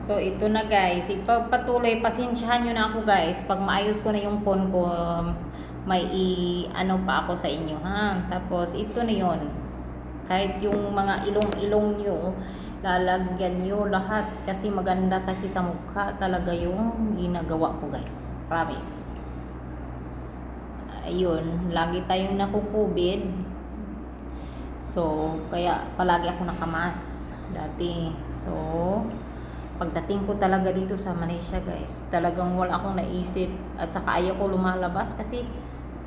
So, ito na guys. Ipagpatuloy. Pasensyahan nyo na ako guys. Pag maayos ko na yung phone ko, may ano pa ako sa inyo, ha? Tapos, ito na yon. Kahit yung mga ilong-ilong nyo, lalagyan nyo lahat. Kasi maganda kasi sa mukha talaga yung ginagawa ko guys. Promise. Ayun. Lagi tayong nakukubid. So, kaya palagi ako nakamas dati. So, pagdating ko talaga dito sa Malaysia guys, talagang wala akong naisip at saka ayaw ko lumalabas kasi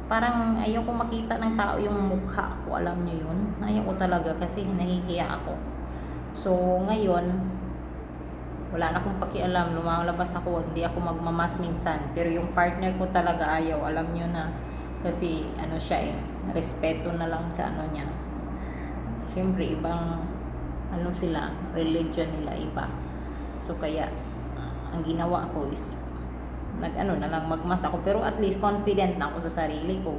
parang ayaw ko makita ng tao yung mukha ko, alam nyo yun, ayaw ko talaga kasi nahihiya ako. So ngayon wala na akong pakialam, lumalabas ako, hindi ako magmamas minsan, pero yung partner ko talaga ayaw, alam nyo na, kasi ano siya respeto na lang sa ano niya. Siyempre ibang ano sila, religion nila iba. So kaya ang ginawa ko is nag-ano na lang, magmas ako, pero at least confident na ako sa sarili ko.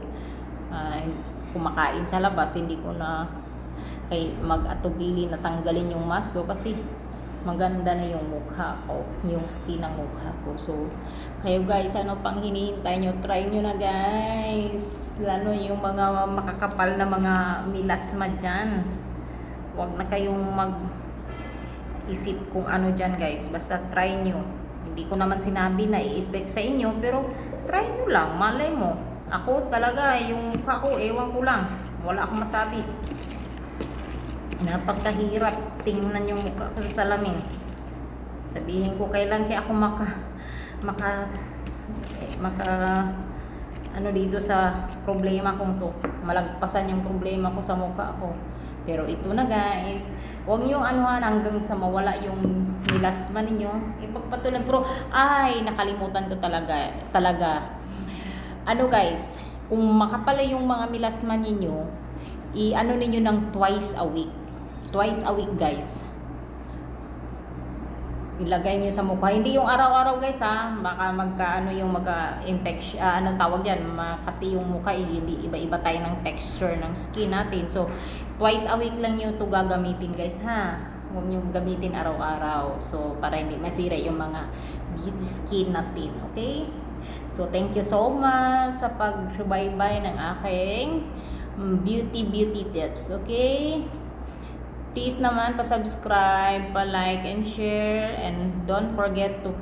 Kumakain sa labas, hindi ko na mag-atubili na tanggalin yung mask ko kasi maganda na yung mukha ko, yung skin ng mukha ko. So kayo guys, ano pang hinihintay nyo? Try nyo na guys, lalo yung mga makakapal na mga milasma dyan. Huwag na kayong isip kung ano dyan guys, basta try nyo. Hindi ko naman sinabi na i-effect sa inyo, pero try nyo lang, malay mo. Ako talaga, yung mukha ko, ewan ko lang, wala akong masabi. Napagkahirap tingnan yung mukha ko sa salamin. Sabihin ko kailan kaya ako ano dito sa problema kong to, malagpasan yung problema ko sa mukha ko. Pero ito na guys, huwag niyong anuhan hanggang sa mawala yung milasma ninyo. Ipagpatuloy. Pero ay, nakalimutan ko talaga. Ano guys, kung makapala yung mga milasma ninyo, i-ano ninyo ng twice a week. Twice a week guys. Ilagay niyo sa mukha. Hindi yung araw-araw guys ha. Baka magkaano yung infection, anong tawag yan, makati yung mukha. Hindi iba-iba tayo ng texture ng skin natin. So, twice a week lang nyo ito gagamitin guys ha. Huwag nyo gamitin araw-araw. So, para hindi masira yung mga beauty skin natin. Okay? So, thank you so much sa pagsubaybay ng aking beauty tips. Okay? Please naman pa-subscribe, pa-like and share, and don't forget to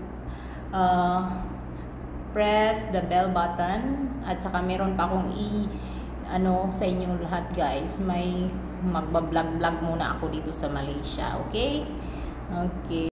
press the bell button. At saka meron pa akong ano sa inyong lahat guys, may magbablog muna ako dito sa Malaysia. Okay? Okay.